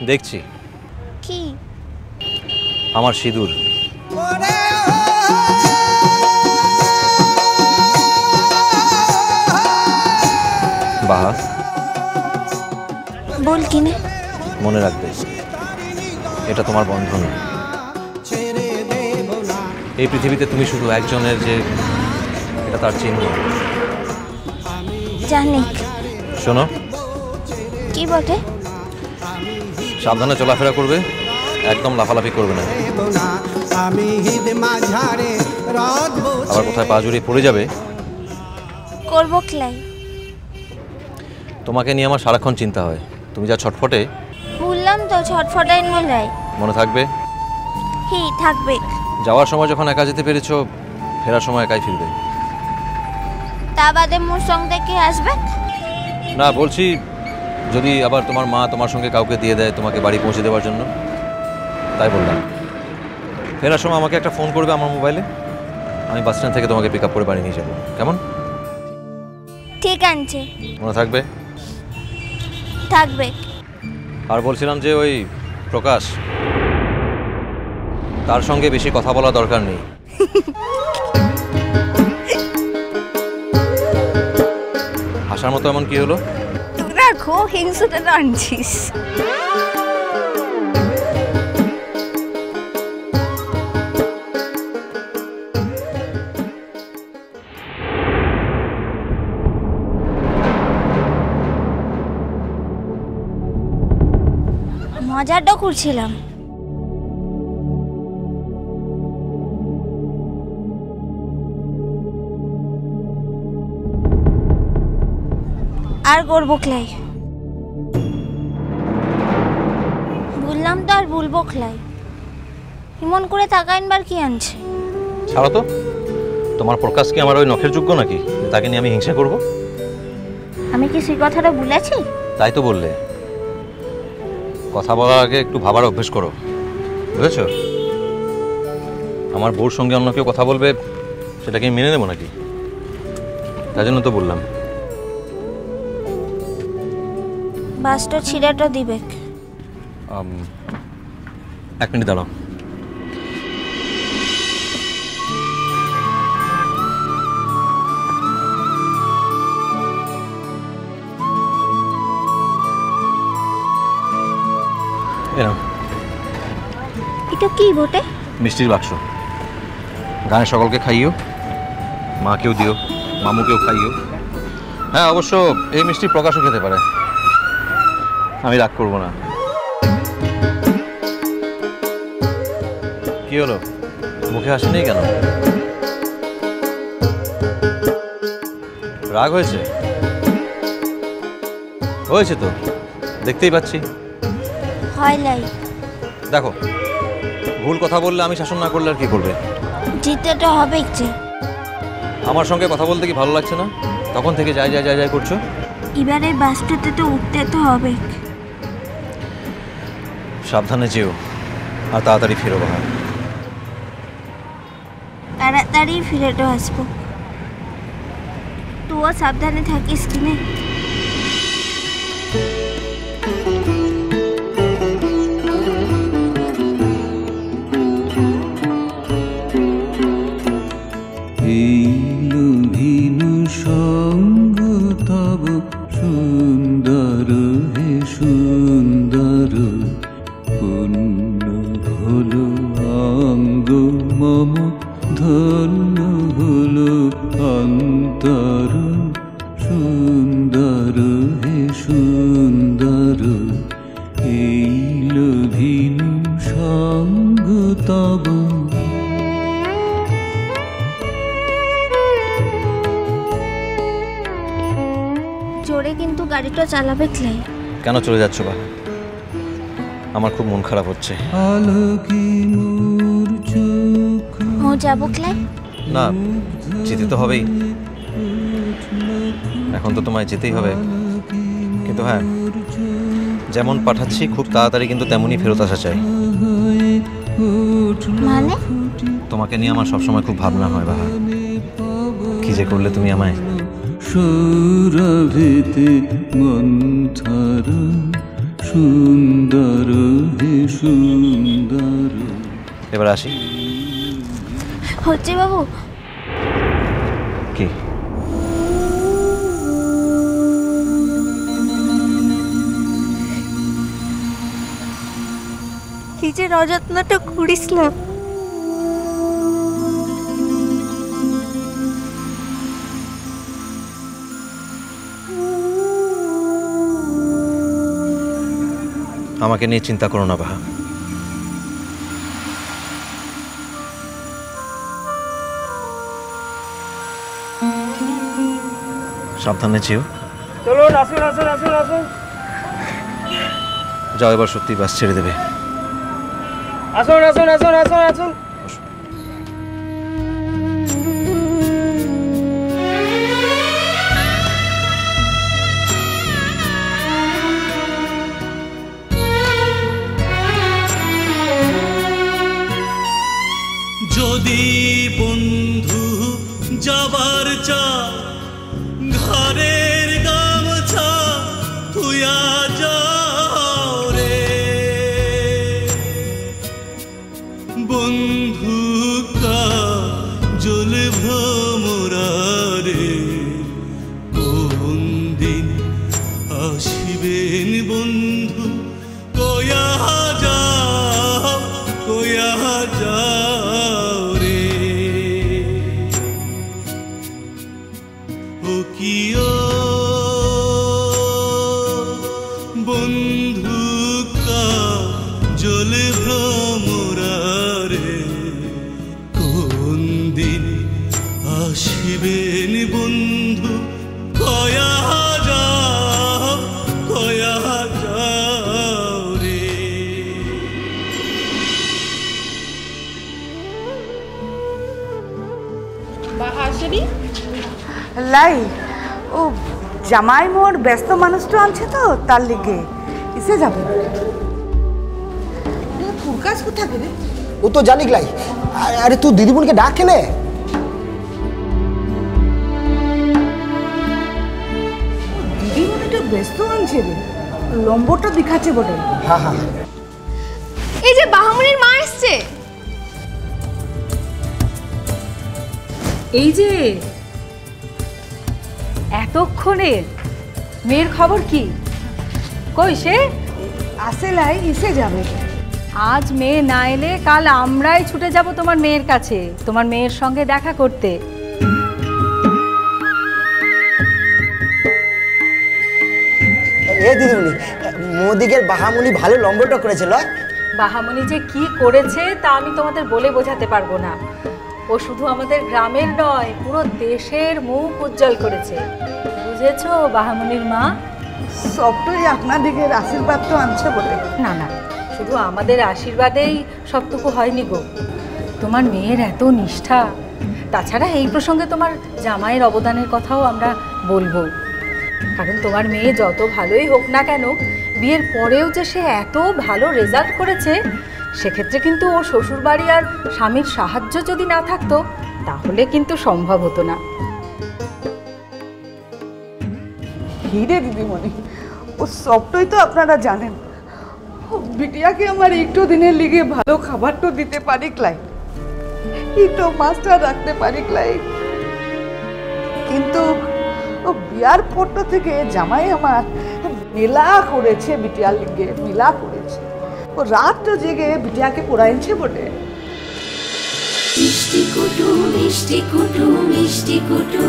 দেখছি কি? আমার সিঁদুর। বাহা, বল কিনে। মনে রাখবে, এটা তোমার বন্ধন। এই পৃথিবীতে তুমি শুধু একজনের, যে এটা তার চিহ্ন। জানি। শোনো, কি বটে? সাবধানে চলাফেরা করবে, একদম লাফালাফি করবে না। আবার কোথায় পা জড়িয়ে পড়ে যাবে। করবো ক্লাই। তোমাকে নিয়ে আমার সারাক্ষণ চিন্তা হয়, তুমি যা ছটফটে। বললাম তো ছটফটাইন বলাই। মনে থাকবে? হি থাকবে। যাওয়ার সময় যখন একা যেতে পেরেছো, ফেরার সময় একাই ফিরবে। তা বাদে মোর সঙ্গে কে আসবে? না, বলছি যদি আবার তোমার মা তোমার সঙ্গে কাউকে দিয়ে দেয় তোমাকে বাড়ি পৌঁছে দেওয়ার জন্য, তাই বললাম। ফেরার সময় আমাকে একটা ফোন করবে আমার মোবাইলে, আমি বাস স্ট্যান্ড থেকে তোমাকে পিক আপ করে বাড়ি নিয়ে যাবো। কেমন? ঠিক আছে। মনে থাকবে? থাকবে। আর বলছিলাম যে ওই প্রকাশ, তার সঙ্গে বেশি কথা বলা দরকার নেই। হাসার মতো এমন কি হলো? রাখো, হিংসুটা আনছিস। মজাটা করছিলাম। আর করবো ক্লাই। বললাম তো আর বলবো ক্লাই। এমন করে তাকাইনবার কি আনছে? ছাড়ো তো, তোমার প্রকাশ কি আমার ওই নখের যোগ্য নাকি তাকে নিয়ে আমি হিংসা করব? আমি কি সেই কথাটা বলেছি? তাই তো বললে। কথা বলার আগে একটু ভাবার অভ্যেস করো, বুঝেছো? আমার বউর সঙ্গে অন্য কেউ কথা বলবে, সেটাকে আমি মেনে নেবো নাকি? তাই জন্য তো বললাম। বাসটা ছিঁড়াটা দিবে। 1 মিনিট দাঁড়াও। এটা কি বটে? মিষ্টির বাক্স। গানের সকলকে খাইও, মাকেও দিও, মামুকেও খাইও। হ্যাঁ, অবশ্য এই মিষ্টি প্রকাশও খেতে পারে, আমি রাগ করবো না। কি হলো, মুখে হাসি নেই কেন? রাগ হয়েছে? হয়েছে তো, দেখতেই পাচ্ছি। হয় লাই। দেখো, ভুল কথা বললে আমি শাসন না করলে আর কি করবে? জিতেটা হবে যে। আমার সঙ্গে কথা বলতে কি ভালো লাগছে না? তখন থেকে যাই যাই যাই যাই করছো। এবারে বাসটাতে তো উঠতে তো হবে। সাবধানে যেও, আর তাড়াতাড়ি ফেরো বাবা। তাড়াতাড়ি ফিরে তো আসবো। তুইও সাবধানে থাকিস কিনে। সুন্দর হে সুন্দর, পূর্ণ হলো অঙ্গ মম, ধন্য হলো অন্তর। সুন্দর হে সুন্দর, এইল ভিনু সঙ্গ তব। জোরে কিন্তু গাড়িটা চালাবে ক্লাই। কেন চলে যাচ্ছ বা? আমার খুব মন খারাপ হচ্ছে। ও যাবো ক্লাই? না, যেতে তো হবেই। এখন তো তোমায় যেতেই হবে, কিন্তু হ্যাঁ, যেমন পাঠাচ্ছি খুব তাড়াতাড়ি কিন্তু তেমনই ফেরত আসা চাই। মানে? তোমাকে নিয়ে আমার সবসময় খুব ভাবনা হয় বাহা, কি যে করলে তুমি আমায়। সুরভিতে মন্থর সুন্দর হে সুন্দর। এবার আসি। হচ্ছে বাবু, কি নিজের অযত্নটা করিস না। আমাকে নিয়ে চিন্তা করো না বাহা। সাবধানে যেও। চলুন, আসুন আসুন আসুন আসুন যাও, এবার সত্যি বাস ছেড়ে দেবে। আসুন আসুন আসুন আসুন আসুন। যদি বন্ধু যাবার চা ঘরের গামছা তুইয়া যাও রে বন্ধু কা জল ভ্রমরা রে কোন দিন আসিবেন বন্ধু কয়া যাও কয়া যাও রে ও কিও বন্ধু কা জল ভ্রমরা রে কোন দিন আসিবেন বন্ধু কয়া যাও কয়া যাও রে। লাই ও জামাই মোর ব্যস্ত মানুষটা আনছে তো তার লিগে কিসে যাবে ফুরকাস কোথায় গেলে ও তো জানি লাই। আরে তুই দিদিমণিকে ডাক কেনে? দিদিমণি তো ব্যস্ত আনছে রে, লম্বটা দেখাচ্ছে বটে। হ্যাঁ হ্যাঁ, এই যে বাহামুনির মা এসছে। এই যে এতক্ষণে মেয়ের খবর কি? কই সে? আসে লাই ইসে যাবে। আজ মেয়ে না এলে কাল আমরাই ছুটে যাব তোমার মেয়ের কাছে, তোমার মেয়ের সঙ্গে দেখা করতে। এ দিদিমণি, মোদিকের বাহামণি ভালো লম্বটা করেছিল। বাহামণি যে কি করেছে তা আমি তোমাদের বলে বোঝাতে পারবো না। ও শুধু আমাদের গ্রামের নয়, পুরো দেশের মুখ উজ্জ্বল করেছে। বুঝেছো বাহামণির মা? সবটাই আপনার দিকের আশীর্বাদ তো আনছে বটে। না না, শুধু আমাদের আশীর্বাদেই সবটুকু হয়নি গো, তোমার মেয়ের এত নিষ্ঠা। তাছাড়া এই প্রসঙ্গে তোমার জামাইয়ের অবদানের কথাও আমরা বলবো, কারণ তোমার মেয়ে যত ভালোই হোক না কেন, বিয়ের পরেও যে সে এত ভালো রেজাল্ট করেছে, সেক্ষেত্রে কিন্তু ও শ্বশুরবাড়ি আর স্বামীর সাহায্য যদি না থাকতো তাহলে কিন্তু সম্ভব হতো না। হিরে দিদিমণি, ও সবটাই তো আপনারা জানেন। বিটিয়াকে আমার একটু দিনের লিগে ভালো খাবার তো দিতে পারি ক্লাই, একটু মাছটা রাখতে পারি ক্লাই, কিন্তু ও বিয়ার পরটা থেকে জামাই আমার মেলা করেছে বিটিয়ার লিগে, মেলা করেছে। ও রাতটা জেগে বিটিয়াকে পড়াইছে বটে। মিষ্টি কুটু মিষ্টি কুটু মিষ্টি কুটু